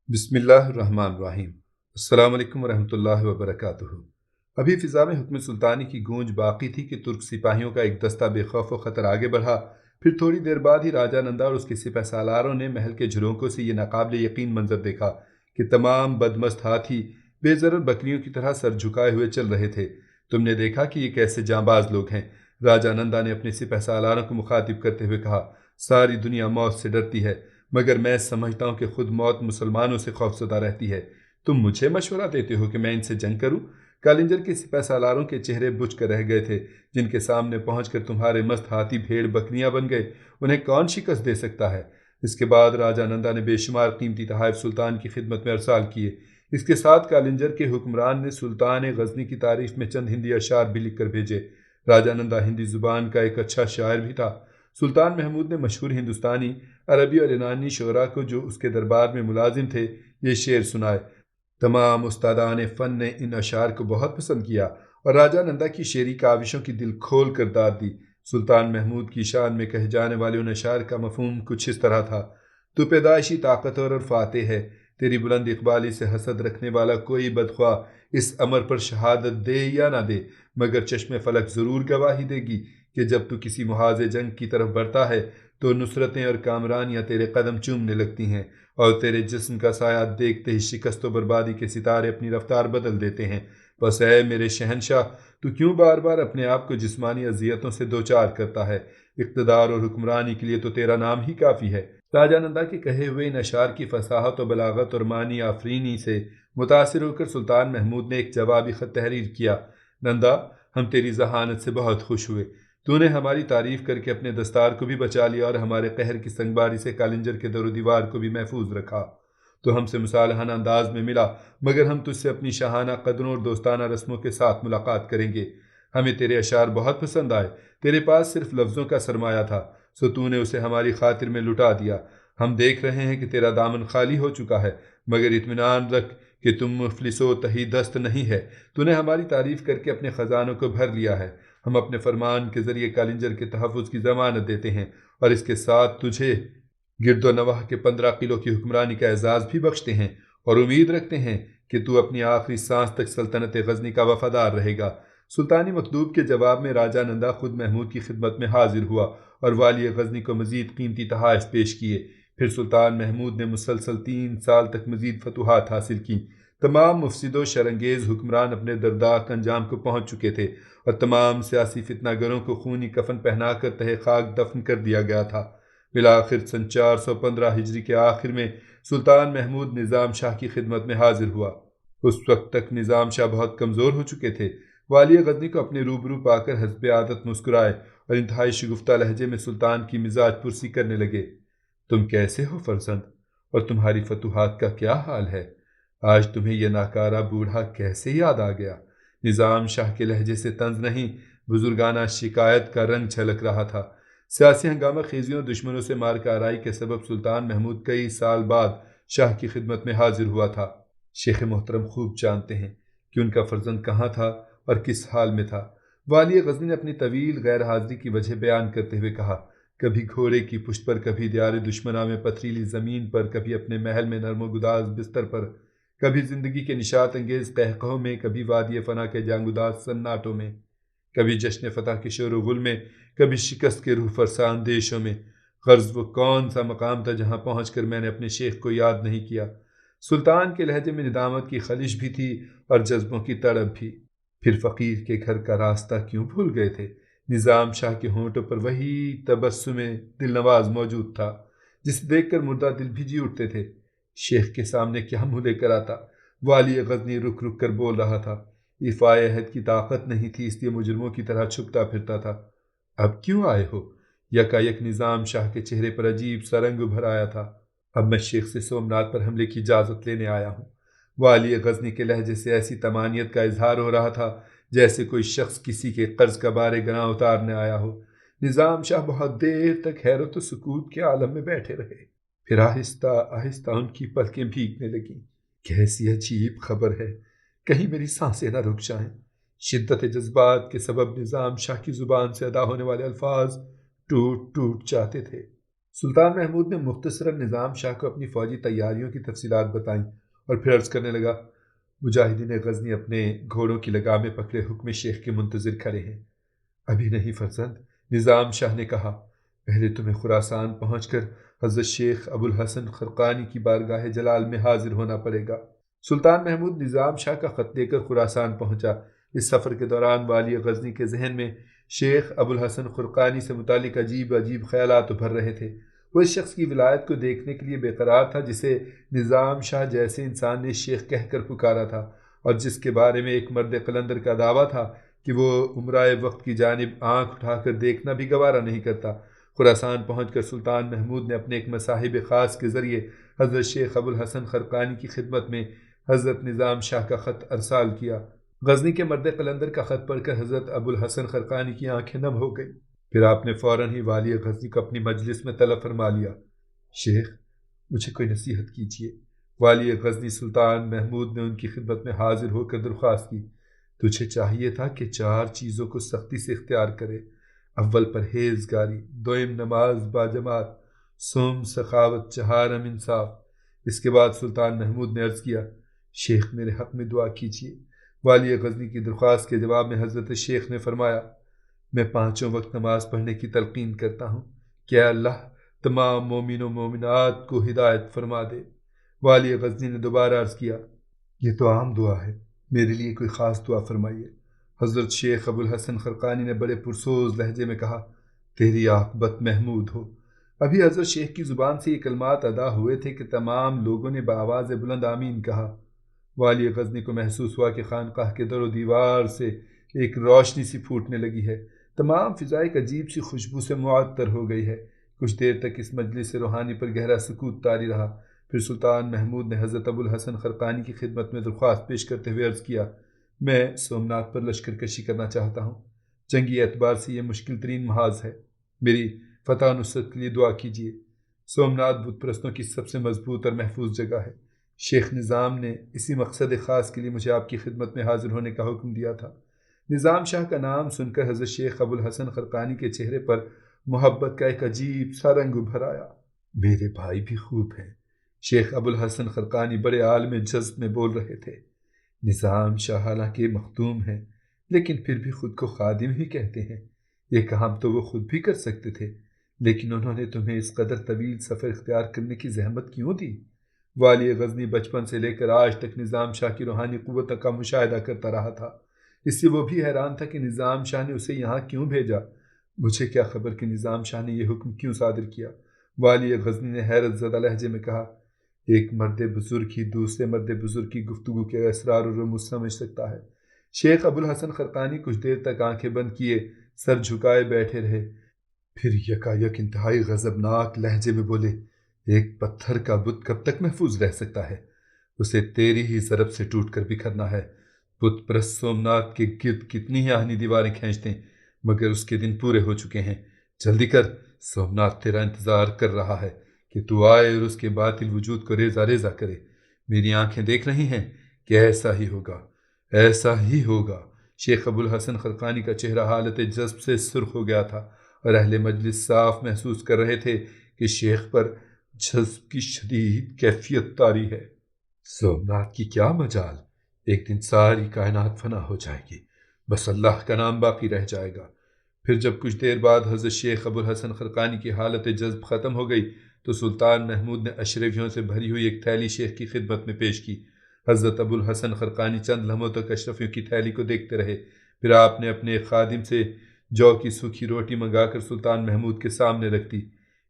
بسم اللہ الرحمن الرحیم۔ السلام علیکم ورحمۃ اللہ وبرکاتہ۔ ابھی فضا میں حکم سلطانی کی گونج باقی تھی کہ ترک سپاہیوں کا ایک دستہ بے خوف و خطر آگے بڑھا۔ پھر تھوڑی دیر بعد ہی راجہ نندا اور اس کے سپہ سالاروں نے محل کے جھروکوں سے یہ ناقابل یقین منظر دیکھا کہ تمام بدمست ہاتھی بے ضرر بکریوں کی طرح سر جھکائے ہوئے چل رہے تھے۔ تم نے دیکھا کہ یہ کیسے جانباز لوگ ہیں؟ راجہ نندا نے اپنے سپہ سالاروں کو مخاطب کرتے ہوئے کہا۔ ساری دنیا موت سے ڈرتی ہے، مگر میں سمجھتا ہوں کہ خود موت مسلمانوں سے خوفزدہ رہتی ہے۔ تم مجھے مشورہ دیتے ہو کہ میں ان سے جنگ کروں؟ کالنجر کے سپہ سالاروں کے چہرے بجھ کر رہ گئے تھے۔ جن کے سامنے پہنچ کر تمہارے مست ہاتھی بھیڑ بکریاں بن گئے، انہیں کون شکست دے سکتا ہے؟ اس کے بعد راجہ نندا نے بے شمار قیمتی تحائف سلطان کی خدمت میں ارسال کیے۔ اس کے ساتھ کالنجر کے حکمران نے سلطان غزنی کی تعریف میں چند ہندی اشعار بھی لکھ کر بھیجے۔ راجہ نندا ہندی زبان کا ایک اچھا شاعر بھی تھا۔ سلطان محمود نے مشہور ہندوستانی، عربی اور یونانی شعراء کو جو اس کے دربار میں ملازم تھے یہ شعر سنائے۔ تمام استادان فن نے ان اشعار کو بہت پسند کیا اور راجہ نندا کی شعری کاوشوں کی دل کھول کر داد دی۔ سلطان محمود کی شان میں کہے جانے والے ان اشعار کا مفہوم کچھ اس طرح تھا: تو پیدائشی طاقتور اور فاتح ہے، تیری بلند اقبالی سے حسد رکھنے والا کوئی بدخواہ اس امر پر شہادت دے یا نہ دے، مگر چشم فلک ضرور گواہی دے گی کہ جب تو کسی محاذ جنگ کی طرف بڑھتا ہے تو نصرتیں اور کامرانیاں تیرے قدم چومنے لگتی ہیں، اور تیرے جسم کا سایہ دیکھتے ہی شکست و بربادی کے ستارے اپنی رفتار بدل دیتے ہیں۔ بس اے میرے شہنشاہ، تو کیوں بار بار اپنے آپ کو جسمانی اذیتوں سے دوچار کرتا ہے؟ اقتدار اور حکمرانی کے لیے تو تیرا نام ہی کافی ہے۔ راجہ نندا کے کہے ہوئے ان اشعار کی فصاحت و بلاغت اور معنی آفرینی سے متاثر ہو کر سلطان محمود نے ایک جوابی خط تحریر کیا۔ نندا، ہم تیری ذہانت سے بہت خوش ہوئے۔ تو نے ہماری تعریف کر کے اپنے دستار کو بھی بچا لیا اور ہمارے قہر کی سنگباری سے کالنجر کے در و دیوار کو بھی محفوظ رکھا۔ تو ہم سے مصالحانہ انداز میں ملا، مگر ہم تجھ سے اپنی شاہانہ قدروں اور دوستانہ رسموں کے ساتھ ملاقات کریں گے۔ ہمیں تیرے اشعار بہت پسند آئے۔ تیرے پاس صرف لفظوں کا سرمایہ تھا، سو تو نے اسے ہماری خاطر میں لٹا دیا۔ ہم دیکھ رہے ہیں کہ تیرا دامن خالی ہو چکا ہے، مگر اطمینان رکھ کہ تم مفلس و تہی دست نہیں ہے۔ تو نے ہماری تعریف کر کے اپنے خزانوں کو بھر لیا ہے۔ ہم اپنے فرمان کے ذریعے کالنجر کے تحفظ کی ضمانت دیتے ہیں اور اس کے ساتھ تجھے گرد و نواح کے 15 قلعوں کی حکمرانی کا اعزاز بھی بخشتے ہیں، اور امید رکھتے ہیں کہ تو اپنی آخری سانس تک سلطنت غزنی کا وفادار رہے گا۔ سلطانی مکتوب کے جواب میں راجہ نندا خود محمود کی خدمت میں حاضر ہوا اور والی غزنی کو مزید قیمتی تحائف پیش کیے۔ پھر سلطان محمود نے مسلسل 3 سال تک مزید فتوحات حاصل کیں۔ تمام مفسد و شرانگیز حکمران اپنے دردناک انجام کو پہنچ چکے تھے اور تمام سیاسی فتنہ گروں کو خونی کفن پہنا کر تہہ خاک دفن کر دیا گیا تھا۔ بالآخر سن 415 ہجری کے آخر میں سلطان محمود نظام شاہ کی خدمت میں حاضر ہوا۔ اس وقت تک نظام شاہ بہت کمزور ہو چکے تھے۔ والی غزنی کو اپنے روبرو پا کر حسب عادت مسکرائے اور انتہائی شگفتہ لہجے میں سلطان کی مزاج پرسی کرنے لگے۔ تم کیسے ہو فرزند؟ اور تمہاری فتوحات کا کیا حال ہے؟ آج تمہیں یہ ناکارہ بوڑھا کیسے یاد آ گیا؟ نظام شاہ کے لہجے سے طنز نہیں، بزرگانہ شکایت کا رنگ جھلک رہا تھا۔ سیاسی ہنگامہ خیزیوں اور دشمنوں سے مار کارائی کے سبب سلطان محمود کئی سال بعد شاہ کی خدمت میں حاضر ہوا تھا۔ شیخ محترم خوب جانتے ہیں کہ ان کا فرزند کہاں تھا اور کس حال میں تھا۔ والی غزنی نے اپنی طویل غیر حاضری کی وجہ بیان کرتے ہوئے کہا۔ کبھی گھوڑے کی پشت پر، کبھی دیار دشمنہ میں پتھریلی زمین پر، کبھی اپنے محل میں نرم و گداز بستر پر، کبھی زندگی کے نشاط انگیز قہقہوں میں، کبھی وادی فنا کے جانگداز سناٹوں میں، کبھی جشن فتح کے شور و غل میں، کبھی شکست کے روح فرسا اندیشوں میں۔ غرض وہ کون سا مقام تھا جہاں پہنچ کر میں نے اپنے شیخ کو یاد نہیں کیا؟ سلطان کے لہجے میں ندامت کی خلش بھی تھی اور جذبوں کی تڑپ بھی۔ پھر فقیر کے گھر کا راستہ کیوں بھول گئے تھے؟ نظام شاہ کے ہونٹوں پر وہی تبسم دل نواز موجود تھا جسے دیکھ کر مردہ دل بھی جی اٹھتے تھے۔ شیخ کے سامنے کیا منہ لے کر آتا؟ والی غزنی رک رک کر بول رہا تھا۔ ایفائے عہد کی طاقت نہیں تھی، اس لیے مجرموں کی طرح چھپتا پھرتا تھا۔ اب کیوں آئے ہو؟ یکا یک نظام شاہ کے چہرے پر عجیب سا رنگ ابھر آیا تھا۔ اب میں شیخ سے سومنات پر حملے کی اجازت لینے آیا ہوں۔ والی غزنی کے لہجے سے ایسی طمانیت کا اظہار ہو رہا تھا جیسے کوئی شخص کسی کے قرض کا بار گراں اتارنے آیا ہو۔ نظام شاہ بہت دیر تک حیرت و سکوت کے عالم میں بیٹھے رہے۔ پھر آہستہ آہستہ ان کی پلکیں بھیگنے لگیں۔ کیسی عجیب خبر ہے، کہیں میری سانسیں نہ رک جائیں۔ شدت جذبات کے سبب نظام شاہ کی زبان سے ادا ہونے والے الفاظ ٹوٹ ٹوٹ جاتے تھے۔ سلطان محمود نے مختصراً نظام شاہ کو اپنی فوجی تیاریوں کی تفصیلات بتائیں اور پھر عرض کرنے لگا، مجاہدین غزنی اپنے گھوڑوں کی لگامیں پکڑے حکم شیخ کے منتظر کھڑے ہیں۔ ابھی نہیں فرزند، نظام شاہ نے کہا، پہلے تمہیں خراسان پہنچ کر حضرت شیخ ابو الحسن خرقانی کی بارگاہ جلال میں حاضر ہونا پڑے گا۔ سلطان محمود نظام شاہ کا خط لے کر خراسان پہنچا۔ اس سفر کے دوران والی غزنی کے ذہن میں شیخ ابو الحسن خرقانی سے متعلق عجیب عجیب خیالات ابھر رہے تھے۔ وہ اس شخص کی ولایت کو دیکھنے کے لیے بے قرار تھا جسے نظام شاہ جیسے انسان نے شیخ کہہ کر پکارا تھا، اور جس کے بارے میں ایک مرد قلندر کا دعویٰ تھا کہ وہ امرائے وقت کی جانب آنکھ اٹھا کر دیکھنا بھی گوارا نہیں کرتا۔ خراسان پہنچ کر سلطان محمود نے اپنے ایک مصاحب خاص کے ذریعے حضرت شیخ ابو الحسن خرقانی کی خدمت میں حضرت نظام شاہ کا خط ارسال کیا۔ غزنی کے مرد قلندر کا خط پڑھ کر حضرت ابو الحسن خرقانی کی آنکھیں نم ہو گئیں۔ پھر آپ نے فوراً ہی والی غزنی کو اپنی مجلس میں طلب فرما لیا۔ شیخ، مجھے کوئی نصیحت کیجیے۔ والی غزنی سلطان محمود نے ان کی خدمت میں حاضر ہو کر درخواست کی، تجھے چاہیے تھا کہ 4 چیزوں کو سختی سے اختیار کرے: اول پرہیزگاری، دوئم نماز باجماعت، سوم سخاوت، چہارم انصاف۔ اس کے بعد سلطان محمود نے عرض کیا، شیخ میرے حق میں دعا کیجیے۔ والی غزنی کی درخواست کے جواب میں حضرت شیخ نے فرمایا، میں 5 وقت نماز پڑھنے کی تلقین کرتا ہوں کہ اللہ تمام مومن و مومنات کو ہدایت فرما دے۔ والی غزنی نے دوبارہ عرض کیا، یہ تو عام دعا ہے، میرے لیے کوئی خاص دعا فرمائیے۔ حضرت شیخ ابو الحسن خرقانی نے بڑے پرسوز لہجے میں کہا، تیری عاقبت محمود ہو۔ ابھی حضرت شیخ کی زبان سے یہ کلمات ادا ہوئے تھے کہ تمام لوگوں نے بآواز بلند آمین کہا۔ والی غزنی کو محسوس ہوا کہ خانقاہ کے در و دیوار سے ایک روشنی سی پھوٹنے لگی ہے، تمام فضا ایک عجیب سی خوشبو سے معطر ہو گئی ہے۔ کچھ دیر تک اس مجلس روحانی پر گہرا سکوت طاری رہا۔ پھر سلطان محمود نے حضرت ابو الحسن خرقانی کی خدمت میں درخواست پیش کرتے ہوئے عرض کیا، میں سومنات پر لشکر کشی کرنا چاہتا ہوں۔ جنگی اعتبار سے یہ مشکل ترین محاذ ہے، میری فتح و نصرت کے لیے دعا کیجیے۔ سومنات بت پرستوں کی سب سے مضبوط اور محفوظ جگہ ہے۔ شیخ نظام نے اسی مقصد خاص کے لیے مجھے آپ کی خدمت میں حاضر ہونے کا حکم دیا تھا۔ نظام شاہ کا نام سن کر حضرت شیخ ابو الحسن خرقانی کے چہرے پر محبت کا ایک عجیب سا رنگ ابھر آیا۔ میرے بھائی بھی خوب ہیں۔ شیخ ابو الحسن خرقانی بڑے عالم جذب میں بول رہے تھے۔ نظام شاہ حالانکہ مخدوم ہیں لیکن پھر بھی خود کو خادم ہی کہتے ہیں۔ یہ کام تو وہ خود بھی کر سکتے تھے، لیکن انہوں نے تمہیں اس قدر طویل سفر اختیار کرنے کی زحمت کیوں دی؟ والی غزنی بچپن سے لے کر آج تک نظام شاہ کی روحانی قوت کا مشاہدہ کرتا رہا تھا، اس سے وہ بھی حیران تھا کہ نظام شاہ نے اسے یہاں کیوں بھیجا۔ مجھے کیا خبر کہ نظام شاہ نے یہ حکم کیوں صادر کیا؟ والی غزنی نے حیرت زدہ لہجے میں کہا، ایک مرد بزرگ ہی دوسرے مرد بزرگ کی گفتگو کے اسرار و رموز سمجھ سکتا ہے۔ شیخ ابو الحسن خرقانی کچھ دیر تک آنکھیں بند کیے سر جھکائے بیٹھے رہے، پھر یکایک انتہائی غضبناک لہجے میں بولے، ایک پتھر کا بت کب تک محفوظ رہ سکتا ہے؟ اسے تیری ہی ضرب سے ٹوٹ کر بکھرنا ہے۔ بت پرست سومنات کے گرد کتنی ہی آہنی دیواریں کھینچتے ہیں، مگر اس کے دن پورے ہو چکے ہیں۔ جلدی کر، سومنات تیرا انتظار کر رہا ہے کہ تو آئے اور اس کے باطل وجود کو ریزہ ریزہ کرے۔ میری آنکھیں دیکھ رہی ہیں کہ ایسا ہی ہوگا، ایسا ہی ہوگا۔ شیخ ابو الحسن خرقانی کا چہرہ حالت جذب سے سرخ ہو گیا تھا اور اہل مجلس صاف محسوس کر رہے تھے کہ شیخ پر جذب کی شدید کیفیت طاری ہے۔ سومنات کی کیا مجال، ایک دن ساری کائنات فنا ہو جائے گی، بس اللہ کا نام باقی رہ جائے گا۔ پھر جب کچھ دیر بعد حضرت شیخ ابو الحسن خرقانی کی حالت جذب ختم ہو گئی تو سلطان محمود نے اشرفیوں سے بھری ہوئی ایک تھیلی شیخ کی خدمت میں پیش کی۔ حضرت ابو الحسن خرقانی چند لمحوں تک اشرفیوں کی تھیلی کو دیکھتے رہے، پھر آپ نے اپنے ایک خادم سے جو کی سوکھی روٹی منگا کر سلطان محمود کے سامنے رکھ دی۔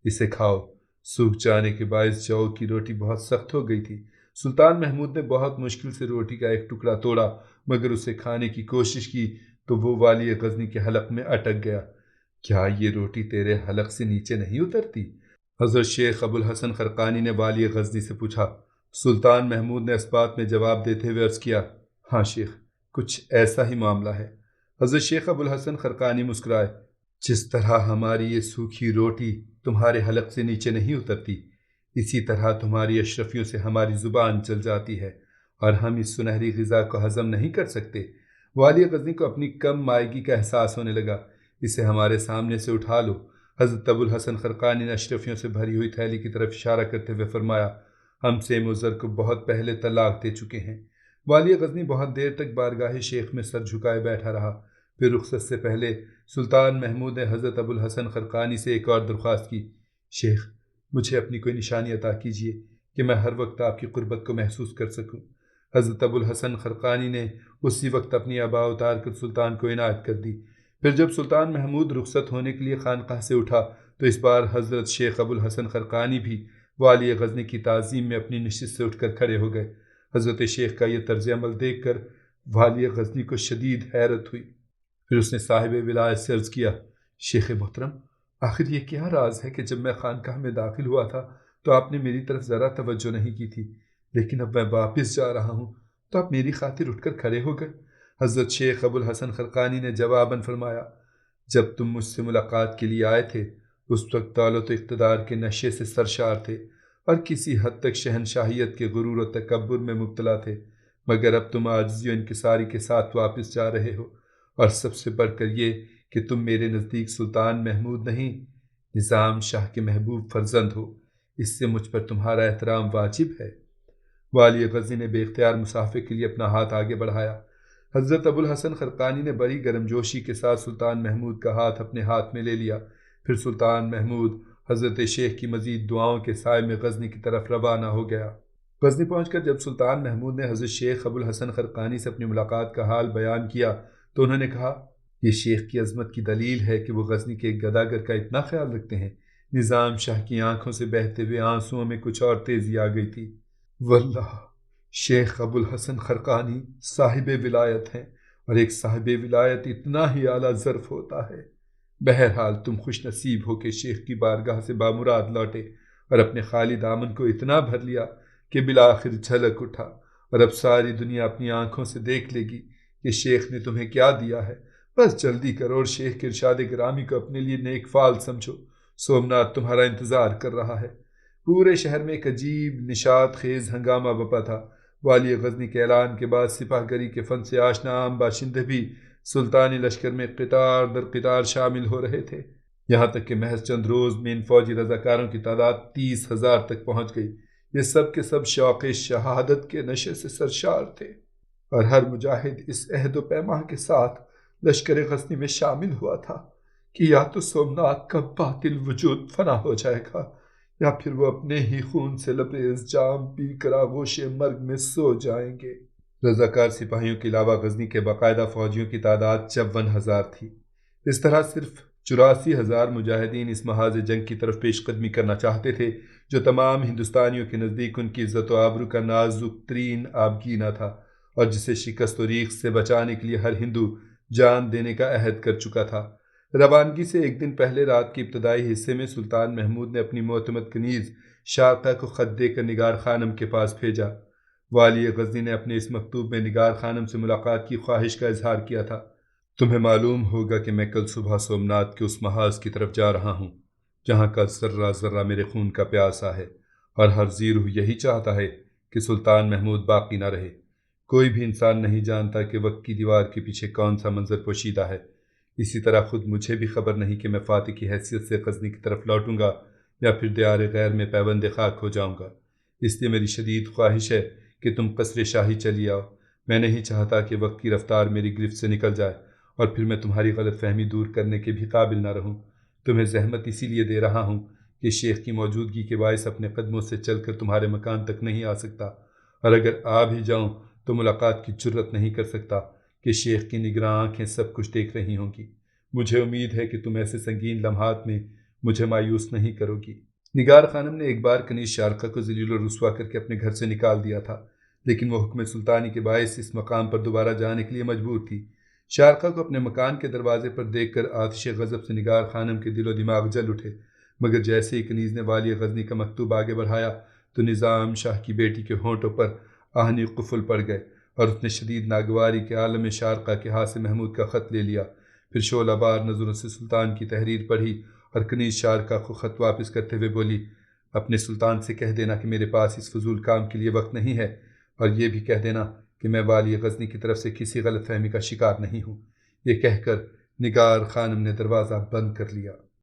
اسے کھاؤ، سوکھ جانے کے باعث جو کی روٹی بہت سخت ہو گئی تھی۔ سلطان محمود نے بہت مشکل سے روٹی کا ایک ٹکڑا توڑا، مگر اسے کھانے کی کوشش کی تو وہ والی غزنی کے حلق میں اٹک گیا۔ کیا یہ روٹی تیرے حلق سے نیچے نہیں اترتی؟ حضرت شیخ ابو الحسن خرقانی نے والی غزنی سے پوچھا۔ سلطان محمود نے اس بات میں جواب دیتے ہوئے عرض کیا، ہاں شیخ، کچھ ایسا ہی معاملہ ہے۔ حضرت شیخ ابو الحسن خرقانی مسکرائے، جس طرح ہماری یہ سوکھی روٹی تمہارے حلق سے نیچے نہیں اترتی، اسی طرح تمہاری اشرفیوں سے ہماری زبان چل جاتی ہے اور ہم اس سنہری غذا کو ہضم نہیں کر سکتے۔ والی غزنی کو اپنی کم مائگی کا احساس ہونے لگا، اسے ہمارے سامنے سے اٹھا لو، حضرت ابوالحسن خرقانی نے اشرفیوں سے بھری ہوئی تھیلی کی طرف اشارہ کرتے ہوئے فرمایا، ہم سیم و زر کو بہت پہلے طلاق دے چکے ہیں۔ والی غزنی بہت دیر تک بارگاہ شیخ میں سر جھکائے بیٹھا رہا۔ پھر رخصت سے پہلے سلطان محمود نے حضرت ابوالحسن خرقانی سے ایک اور درخواست کی، شیخ مجھے اپنی کوئی نشانی عطا کیجیے کہ میں ہر وقت آپ کی قربت کو محسوس کر سکوں۔ حضرت ابوالحسن خرقانی نے اسی وقت اپنی عبا اتار کر سلطان کو عنایت کر دی۔ پھر جب سلطان محمود رخصت ہونے کے لیے خانقاہ سے اٹھا تو اس بار حضرت شیخ ابوالحسن خرقانی بھی والی غزنی کی تعظیم میں اپنی نشست سے اٹھ کر کھڑے ہو گئے۔ حضرت شیخ کا یہ طرز عمل دیکھ کر والی غزنی کو شدید حیرت ہوئی۔ پھر اس نے صاحب ولایت سے عرض کیا، شیخ محترم آخر یہ کیا راز ہے کہ جب میں خانقاہ میں داخل ہوا تھا تو آپ نے میری طرف ذرا توجہ نہیں کی تھی، لیکن اب میں واپس جا رہا ہوں تو آپ میری خاطر اٹھ کر کھڑے ہو گئے۔ حضرت شیخ ابوالحسن خرقانی نے جواباً فرمایا، جب تم مجھ سے ملاقات کے لیے آئے تھے اس وقت دولت و اقتدار کے نشے سے سرشار تھے اور کسی حد تک شہنشاہیت کے غرور و تکبر میں مبتلا تھے، مگر اب تم عاجزی و انکساری کے ساتھ واپس جا رہے ہو، اور سب سے بڑھ کر یہ کہ تم میرے نزدیک سلطان محمود نہیں نظام شاہ کے محبوب فرزند ہو، اس سے مجھ پر تمہارا احترام واجب ہے۔ والی غزنی نے بے اختیار مسافے کے لیے اپنا ہاتھ آگے بڑھایا۔ حضرت ابوالحسن خرقانی نے بڑی گرمجوشی کے ساتھ سلطان محمود کا ہاتھ اپنے ہاتھ میں لے لیا۔ پھر سلطان محمود حضرت شیخ کی مزید دعاؤں کے سائے میں غزنی کی طرف روانہ ہو گیا۔ غزنی پہنچ کر جب سلطان محمود نے حضرت شیخ ابوالحسن خرقانی سے اپنی ملاقات کا حال بیان کیا تو انہوں نے کہا، یہ شیخ کی عظمت کی دلیل ہے کہ وہ غزنی کے ایک گداگر کا اتنا خیال رکھتے ہیں۔ نظام شاہ کی آنکھوں سے بہتے ہوئے آنسوؤں میں کچھ اور تیزی آ گئی تھی۔ واللہ شیخ ابوالحسن خرقانی صاحب ولایت ہیں، اور ایک صاحب ولایت اتنا ہی اعلیٰ ظرف ہوتا ہے۔ بہرحال تم خوش نصیب ہو کہ شیخ کی بارگاہ سے بامراد لوٹے اور اپنے خالی دامن کو اتنا بھر لیا کہ بالآخر جھلک اٹھا، اور اب ساری دنیا اپنی آنکھوں سے دیکھ لے گی کہ شیخ نے تمہیں کیا دیا ہے۔ بس جلدی کرو اور شیخ کے ارشاد گرامی کو اپنے لیے نیک فال سمجھو، سومنات تمہارا انتظار کر رہا ہے۔ پورے شہر میں ایک عجیب نشاط خیز ہنگامہ بپا تھا۔ والی غزنی کے اعلان کے بعد سپاہ گری کے فن سے آشنا عام باشندے بھی سلطانی لشکر میں قطار در قطار شامل ہو رہے تھے، یہاں تک کہ محض چند روز میں ان فوجی رضاکاروں کی تعداد 30,000 تک پہنچ گئی۔ یہ سب کے سب شوق شہادت کے نشے سے سرشار تھے، اور ہر مجاہد اس عہد و پیما کے ساتھ لشکر غزنی میں شامل ہوا تھا کہ یا تو سومنات کا باطل وجود فنا ہو جائے گا یا پھر وہ اپنے ہی خون سے لبریز جام پی کر آغوش مرگ میں سو جائیں گے۔ رضاکار سپاہیوں کے علاوہ غزنی کے باقاعدہ فوجیوں کی تعداد 54,000 تھی۔ اس طرح صرف 84,000 مجاہدین اس محاذ جنگ کی طرف پیش قدمی کرنا چاہتے تھے، جو تمام ہندوستانیوں کے نزدیک ان کی عزت و آبرو کا نازک ترین آبگینہ تھا، اور جسے شکست و ریخت سے بچانے کے لیے ہر ہندو جان دینے کا عہد کر چکا تھا۔ روانگی سے ایک دن پہلے رات کے ابتدائی حصے میں سلطان محمود نے اپنی معتمد کنیز شارقہ کو خط دے کر نگار خانم کے پاس بھیجا۔ والی غزنی نے اپنے اس مکتوب میں نگار خانم سے ملاقات کی خواہش کا اظہار کیا تھا۔ تمہیں معلوم ہوگا کہ میں کل صبح سومنات کے اس محاذ کی طرف جا رہا ہوں جہاں کا ذرہ ذرہ میرے خون کا پیاسا ہے، اور ہر ذی روح یہی چاہتا ہے کہ سلطان محمود باقی نہ رہے۔ کوئی بھی انسان نہیں جانتا کہ وقت کی دیوار کے پیچھے کون سا منظر پوشیدہ ہے۔ اسی طرح خود مجھے بھی خبر نہیں کہ میں فاتح کی حیثیت سے غزنی کی طرف لوٹوں گا یا پھر دیار غیر میں پیوند خاک ہو جاؤں گا۔ اس لیے میری شدید خواہش ہے کہ تم قصر شاہی چلی آؤ۔ میں نہیں چاہتا کہ وقت کی رفتار میری گرفت سے نکل جائے اور پھر میں تمہاری غلط فہمی دور کرنے کے بھی قابل نہ رہوں۔ تمہیں زحمت اسی لیے دے رہا ہوں کہ شیخ کی موجودگی کے باعث اپنے قدموں سے چل کر تمہارے مکان تک نہیں آ سکتا، اور اگر آ بھی جاؤں تو ملاقات کی جرت نہیں کر سکتا کہ شیخ کی نگراں آنکھیں سب کچھ دیکھ رہی ہوں گی۔ مجھے امید ہے کہ تم ایسے سنگین لمحات میں مجھے مایوس نہیں کرو گی۔ نگار خانم نے ایک بار کنیز شارقہ کو ذلیل و رسوا کر کے اپنے گھر سے نکال دیا تھا، لیکن وہ حکم سلطانی کے باعث اس مقام پر دوبارہ جانے کے لیے مجبور تھی۔ شارقہ کو اپنے مکان کے دروازے پر دیکھ کر آتش غضب سے نگار خانم کے دل و دماغ جل اٹھے، مگر جیسے ہی کنیز نے والی غزنی کا مکتوب آگے بڑھایا تو نظام شاہ کی بیٹی کے ہونٹوں پر آہنی قفل پڑ گئے، اور اس نے شدید ناگواری کے عالم میں شارقہ کے ہاتھ سے محمود کا خط لے لیا۔ پھر شعلہ بار نظروں سے سلطان کی تحریر پڑھی اور کنیز شارقہ کو خط واپس کرتے ہوئے بولی، اپنے سلطان سے کہہ دینا کہ میرے پاس اس فضول کام کے لیے وقت نہیں ہے، اور یہ بھی کہہ دینا کہ میں والی غزنی کی طرف سے کسی غلط فہمی کا شکار نہیں ہوں۔ یہ کہہ کر نگار خانم نے دروازہ بند کر لیا۔